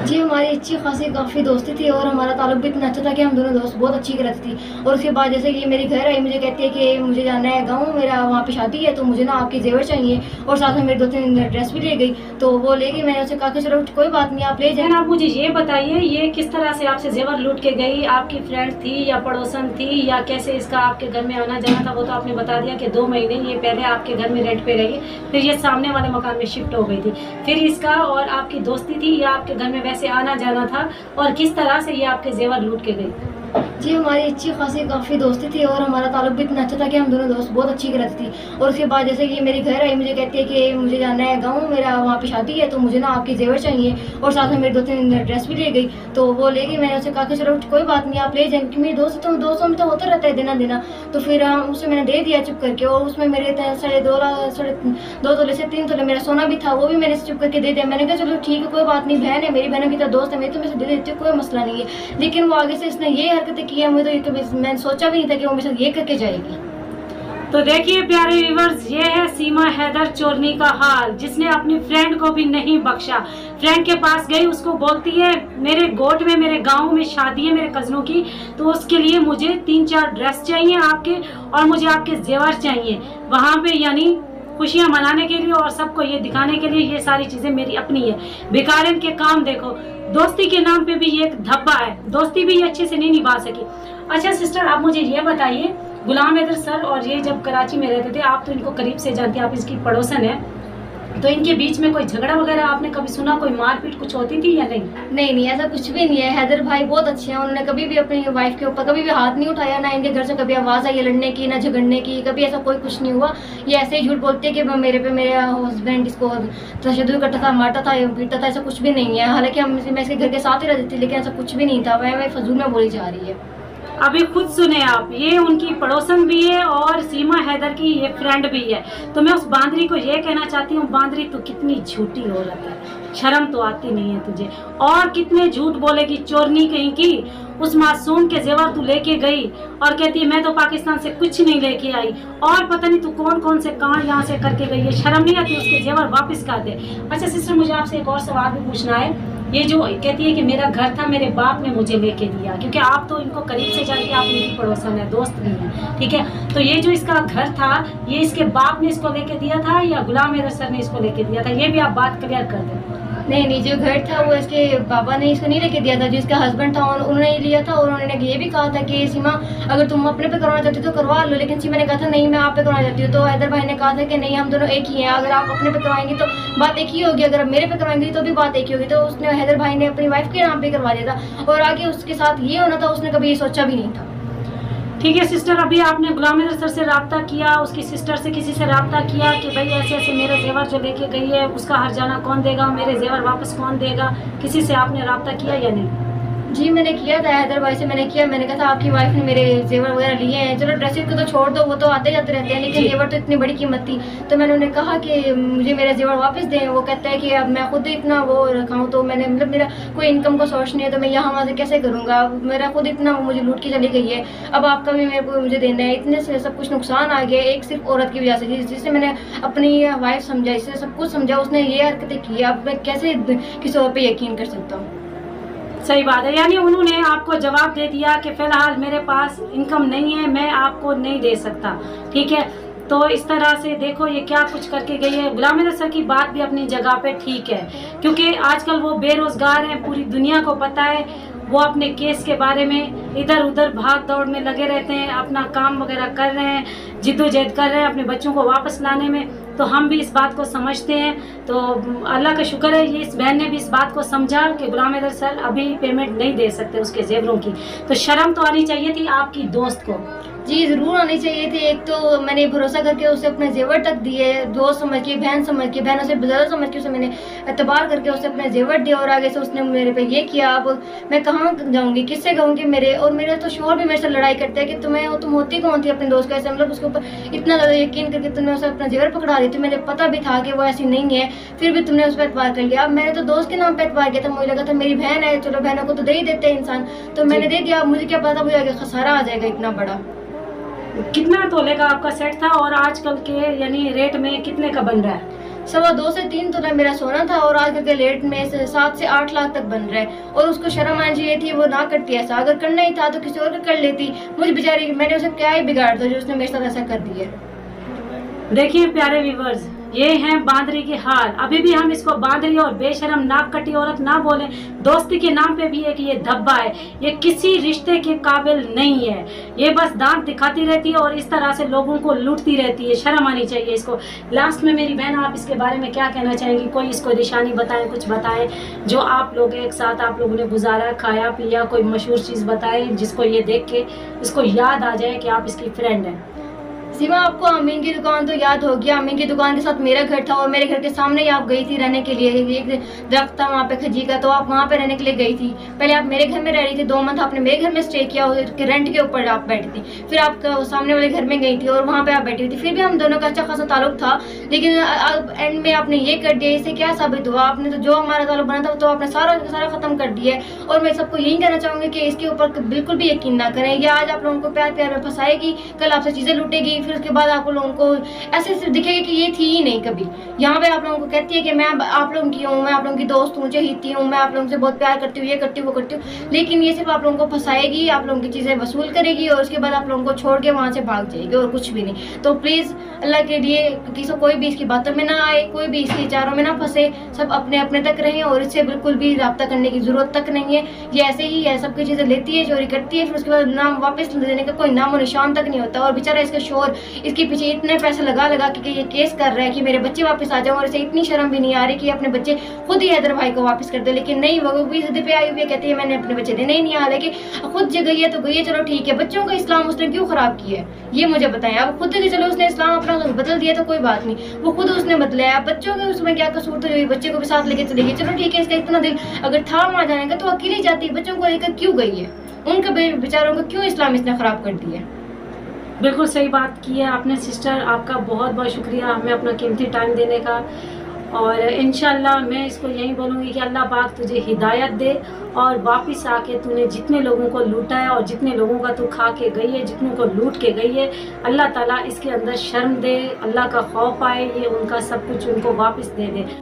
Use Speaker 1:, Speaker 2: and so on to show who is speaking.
Speaker 1: जी, हमारी अच्छी खासी काफ़ी दोस्ती थी और हमारा ताल्लुक भी इतना अच्छा था कि हम दोनों दोस्त बहुत अच्छी रहती थी। और उसके बाद जैसे कि मेरी घर आई, मुझे कहती है कि मुझे जाना है गाँव, मेरा वहाँ पे शादी है, तो मुझे ना आपके ज़ेवर चाहिए और साथ में मेरी 2-3 ड्रेस भी ले गई। तो वो ले गई, मैंने उससे कहा कि चलो कोई बात नहीं, आप ले जाएँ।
Speaker 2: आप मुझे ये बताइए, ये किस तरह से आपसे ज़ेवर लूट के गई? आपकी फ्रेंड थी या पड़ोसन थी या कैसे इसका आपके घर में आना जाना था? वो तो आपने बता दिया कि 2 महीने ये पहले आपके घर में रेंट पे रही, फिर ये सामने वाले मकान में शिफ्ट हो गई थी। फिर इसका और आपकी दोस्ती थी या आपके घर में वैसे आना जाना था, और किस तरह से ये आपके ज़ेवर लूट के गई?
Speaker 1: जी, हमारी अच्छी खासी काफ़ी दोस्ती थी और हमारा ताल्लुक भी इतना अच्छा था कि हम दोनों दोस्त बहुत अच्छी रहती थी। और उसके बाद जैसे कि मेरी घर आई, मुझे कहती है कि मुझे जाना है गाँव, मेरा वहाँ पे शादी है, तो मुझे ना आपके ज़ेवर चाहिए और साथ में मेरी 2-3 ड्रेस भी ले गई। तो वो ले गई, मैंने उससे कहा कि चलो कोई बात नहीं, आप ले जाएँ, क्योंकि मेरी दोस्त तो दोस्तों में तो होता रहता है देना-देना। तो फिर उसे मैंने दे दिया चुप करके, और उसमें मेरे साढ़े 2 तोले से 3 तोले मेरा सोना भी था, वो भी मैंने चुप करके दे दिया। मैंने कहा चलो ठीक है, कोई बात नहीं, बहन है मेरी, बहन भी तो दोस्त है मेरी, तो मैं इसे दे देती हूँ, कोई मसला नहीं है। लेकिन वो आगे से इसने ये हरकतें की है, मुझे तो कभी मैंने सोचा भी नहीं था कि वो मेरे साथ ये करके जाएगी।
Speaker 2: तो देखिए प्यारे व्यूअर्स, ये है सीमा हैदर चोरनी का हाल, जिसने अपनी फ्रेंड को भी नहीं बख्शा। फ्रेंड के पास गई, उसको बोलती है मेरे गोट में, मेरे गांव में शादी है मेरे कजनों की, तो उसके लिए मुझे 3-4 ड्रेस चाहिए आपके, और मुझे आपके जेवर चाहिए वहाँ पे, यानी खुशियाँ मनाने के लिए और सबको ये दिखाने के लिए ये सारी चीजें मेरी अपनी है। बेकारन के काम देखो, दोस्ती के नाम पे भी ये एक धब्बा है, दोस्ती भी ये अच्छे से नहीं निभा सकी। अच्छा सिस्टर, आप मुझे ये बताइए, गुलाम हैदर सर और ये जब कराची में रहते थे, आप तो इनको करीब से जानती हैं, आप इसकी पड़ोसन है, तो इनके बीच में कोई झगड़ा वगैरह आपने कभी सुना, कोई मारपीट कुछ होती थी या नहीं?
Speaker 1: नहीं, ऐसा कुछ भी नहीं है। हैदर भाई बहुत अच्छे हैं, उन्होंने कभी भी अपनी वाइफ के ऊपर कभी भी हाथ नहीं उठाया, ना इनके घर से कभी आवाज़ आई है लड़ने की, ना झगड़ने की, कभी ऐसा कोई कुछ नहीं हुआ। ये ऐसे ही झूठ बोलते हैं कि मेरा हस्बैंड इसको तशद्दुद करता था, मारता था, पीटता था, ऐसा कुछ भी नहीं है। हालांकि मैं इसके घर के साथ ही रहती थी, लेकिन ऐसा कुछ भी नहीं था। वह फजूल में बोली जा रही है।
Speaker 2: अभी खुद सुने आप, ये उनकी पड़ोसन भी है और सीमा हैदर की ये फ्रेंड भी है। तो मैं उस बांदरी को ये कहना चाहती हूँ, बांदरी तो कितनी झूठी औरत है, शर्म तो आती नहीं है तुझे, और कितने झूठ बोलेगी, चोरनी कहीं की। उस मासूम के जेवर तू लेके गई और कहती है मैं तो पाकिस्तान से कुछ नहीं लेके आई, और पता नहीं तू कौन कौन से कांड यहाँ से करके गई है। शर्म नहीं आती? उसके जेवर वापस कर दे। अच्छा सिस्टर, मुझे आपसे एक और सवाल भी पूछना है। ये जो कहती है कि मेरा घर था, मेरे बाप ने मुझे लेके दिया, क्योंकि आप तो इनको करीब से जानती हैं, आप इनकी पड़ोसन है, दोस्त भी हैं, ठीक है। तो ये जो इसका घर था, ये इसके बाप ने इसको लेके दिया था या गुलाम हैदर सर ने इसको लेके दिया था? ये भी आप बात क्लियर कर दें।
Speaker 1: नहीं, जो घर था वो इसके बाबा ने इसको नहीं लेके दिया था, जो इसका हस्बैंड था उन्होंने ही लिया था। और उन्होंने ये भी कहा था कि सीमा, अगर तुम अपने पे करवाना चाहती हो तो करवा लो, लेकिन सीमा ने कहा था नहीं मैं आप पे करवाना चाहती हूँ। तो हैदर भाई ने कहा था कि नहीं, हम दोनों एक ही हैं, अगर आप अपने पे करवाएंगी तो बात एक ही होगी, अगर आप मेरे पे करवाएंगी तो भी बात एक ही होगी। तो उसने, हैदर भाई ने अपनी वाइफ के नाम पे करवा दिया था, और आगे उसके साथ ये होना था उसने कभी ये सोचा भी नहीं था।
Speaker 2: ठीक है सिस्टर, अभी आपने गुलाम हैदर सर से रब्ता किया, उसकी सिस्टर से किसी से रब्ता किया कि भाई ऐसे ऐसे मेरे जेवर जो लेके गई है उसका हर्जाना कौन देगा, मेरे जेवर वापस कौन देगा, किसी से आपने रब्ता किया या नहीं?
Speaker 1: जी मैंने किया था, हैदर भाई से मैंने किया। मैंने कहा था आपकी वाइफ ने मेरे जेवर वगैरह लिए हैं, चलो ड्रेसेस को तो छोड़ दो, वो तो आते जाते रहते हैं, लेकिन जेवर तो इतनी बड़ी कीमत थी। तो मैंने उन्हें कहा कि मुझे मेरे जेवर वापस दें। वो कहता है कि अब मैं खुद इतना वो रखा हूँ, तो मैंने मतलब मेरा कोई इनकम का सोर्स नहीं है, तो मैं यहाँ वहाँ से कैसे करूँगा, मेरा खुद इतना मुझे लूट के चली गई है, अब आपका भी मेरे को मुझे देना है। इतने से सब कुछ नुकसान आ गया एक सिर्फ औरत की वजह से, जिससे मैंने अपनी वाइफ समझा, इससे सब कुछ समझा, उसने ये हरकतें की, अब मैं कैसे किसी और पे यकीन कर सकता हूँ।
Speaker 2: सही बात है, यानी उन्होंने आपको जवाब दे दिया कि फिलहाल मेरे पास इनकम नहीं है, मैं आपको नहीं दे सकता, ठीक है। तो इस तरह से देखो ये क्या कुछ करके गई है। गुलाम हैदर सर की बात भी अपनी जगह पे ठीक है, क्योंकि आजकल वो बेरोजगार हैं, पूरी दुनिया को पता है, वो अपने केस के बारे में इधर उधर भाग दौड़ में लगे रहते हैं, अपना काम वगैरह कर रहे हैं, जिद्दोजहद कर रहे हैं अपने बच्चों को वापस लाने में। तो हम भी इस बात को समझते हैं, तो अल्लाह का शुक्र है ये इस बहन ने भी इस बात को समझा कि गुलाम हैदर सर अभी पेमेंट नहीं दे सकते उसके जेवरों की। तो शर्म तो आनी चाहिए थी आपकी दोस्त को।
Speaker 1: जी ज़रूर आनी चाहिए थी। एक तो मैंने भरोसा करके उसे अपने जेवर तक दिए, दोस्त समझ के, बहन समझ के, बहनों से ज़्यादा समझ के उसे मैंने एतबार करके उसे अपने जेवर दिए, और आगे से उसने मेरे पे ये किया। अब मैं कहाँ जाऊँगी, किससे कहूँगी? मेरे तो शोहर भी मेरे से लड़ाई करते हैं कि तुम होती कौन थी अपने दोस्त को ऐसे, मतलब उसके ऊपर इतना ज़्यादा यकीन करके तुमने उसे अपना जेवर पकड़ा दी थी। मुझे पता भी था कि वो ऐसी नहीं है, फिर भी तुमने उस पर एतबार कर लिया। अब मैंने तो दोस्त के नाम पर एतबार किया था, मुझे लगा था मेरी बहन है, चलो बहनों को तो दे ही देते हैं इंसान, तो मैंने दे दिया। मुझे क्या पता मुझे आगे खसारा आ जाएगा इतना बड़ा।
Speaker 2: कितना तोले का आपका सेट था और आजकल के यानी रेट में कितने का बन रहा है?
Speaker 1: 2.25 से 3 तोला मेरा सोना था और आजकल के रेट में 7 से 8 लाख तक बन रहा है। और उसको शर्म आनी चाहिए थी, वो ना करती ऐसा। अगर करना ही था तो किसी और का कर लेती। मुझे बेचारी, मैंने उसे क्या ही बिगाड़ दिया जो उसने मेरे साथ ऐसा कर दिया।
Speaker 2: देखिए प्यारे व्यूवर्स, ये हैं बांदरी के हाल। अभी भी हम इसको बांदरी और बेशरम नाक कटी औरत ना बोले, दोस्ती के नाम पे भी है कि ये धब्बा है, ये किसी रिश्ते के काबिल नहीं है। ये बस दांत दिखाती रहती है और इस तरह से लोगों को लूटती रहती है। शर्म आनी चाहिए इसको। लास्ट में मेरी बहन, आप इसके बारे में क्या कहना चाहेंगी? कोई इसको निशानी बताएं, कुछ बताएं जो आप लोग एक साथ आप लोगों ने गुजारा, खाया पिया, कोई मशहूर चीज़ बताएं जिसको ये देख के इसको याद आ जाए कि आप इसकी फ्रेंड हैं।
Speaker 1: सीमा, आपको अमीन की दुकान तो याद होगी। अमीन की दुकान के साथ मेरा घर था और मेरे घर के सामने ही आप गई थी रहने के लिए। एक दरख्त था वहाँ पे खजी का, तो आप वहाँ पे रहने के लिए गई थी। पहले आप मेरे घर में रह रही थी, 2 मंथ आपने मेरे घर में स्टे किया, रेंट के ऊपर आप बैठी थी। फिर आप सामने वाले घर में गई थी और वहाँ पे आप बैठी हुई थी। फिर भी हम दोनों का अच्छा खासा ताल्लुक था, लेकिन एंड में आपने ये कर दिया। इससे क्या साबित हुआ? आपने तो जो हमारा ताल्लुक बना था तो आपने सारा खत्म कर दिया है। और मैं सबको यही कहना चाहूँगी कि इसके ऊपर बिल्कुल भी यकीन ना करें। या आज आप लोगों को प्यार प्यार में फंसाएगी, कल आपसे चीज़ें लूटेगी, फिर उसके बाद आप लोगों को ऐसे दिखेगा कि ये थी ही नहीं कभी। यहाँ पे आप लोगों को कहती है कि मैं आप लोगों की हूँ, मैं आप लोगों की दोस्त हूँ, चहेती हूँ, मैं आप लोगों से बहुत प्यार करती हूँ, ये करती हूँ, वो करती हूँ। लेकिन ये सिर्फ आप लोगों को फंसाएगी, आप लोगों की चीज़ें वसूल करेगी और उसके बाद आप लोगों को छोड़ के वहाँ से भाग जाएगी और कुछ भी नहीं। तो प्लीज़ अल्लाह के लिए किसी कोई भी इसकी बातों में ना आए, कोई भी इसके विचारों में ना फंसे। सब अपने अपने तक रहें और इससे बिल्कुल भी रब्ता करने की जरूरत तक नहीं है। ये ऐसे ही है, सबकी चीज़ें लेती है, चोरी करती है, फिर उसके बाद नाम वापस देने का कोई नामो निशान तक नहीं होता। और बेचारा इसका शोर इसके पीछे इतने पैसे लगा के ये केस कर रहा है कि मेरे बच्चे वापस आ जाओ, और इसे इतनी शर्म भी नहीं आ रही कि अपने बच्चे खुद ही हैदर भाई को वापस कर दे। लेकिन नहीं, वो भी जिद पे आई हुई है, कहती है मैंने अपने बच्चे देने ही नहीं आ रहे। कि खुद गई है तो गई है, चलो ठीक है, बच्चों का इस्लाम उसने क्यों खराब किया है ये मुझे बताएं। अब खुद कि चलो उसने इस्लाम अपना बदल दिया तो कोई बात नहीं, वो खुद उसने बदलाया, बच्चों के उसमें क्या कसूर? तो बच्चे को भी साथ लेके चलेगी, चलो ठीक है, इसका इतना दिल अगर था वहां जाने का तो अकेली जाती, बच्चों को लेकर क्यों गई है? उनका बेचारों को क्यों इस्लाम इसने खराब कर दिया?
Speaker 2: बिल्कुल सही बात की है आपने सिस्टर, आपका बहुत बहुत शुक्रिया हमें अपना कीमती टाइम देने का। और इंशाल्लाह मैं इसको यही बोलूँगी कि अल्लाह पाक तुझे हिदायत दे और वापस आके तूने जितने लोगों को लूटा है और जितने लोगों का तू खा के गई है, जितनों को लूट के गई है, अल्लाह ताला इसके अंदर शर्म दे, अल्लाह का खौफ आए, ये उनका सब कुछ उनको वापस दे दे।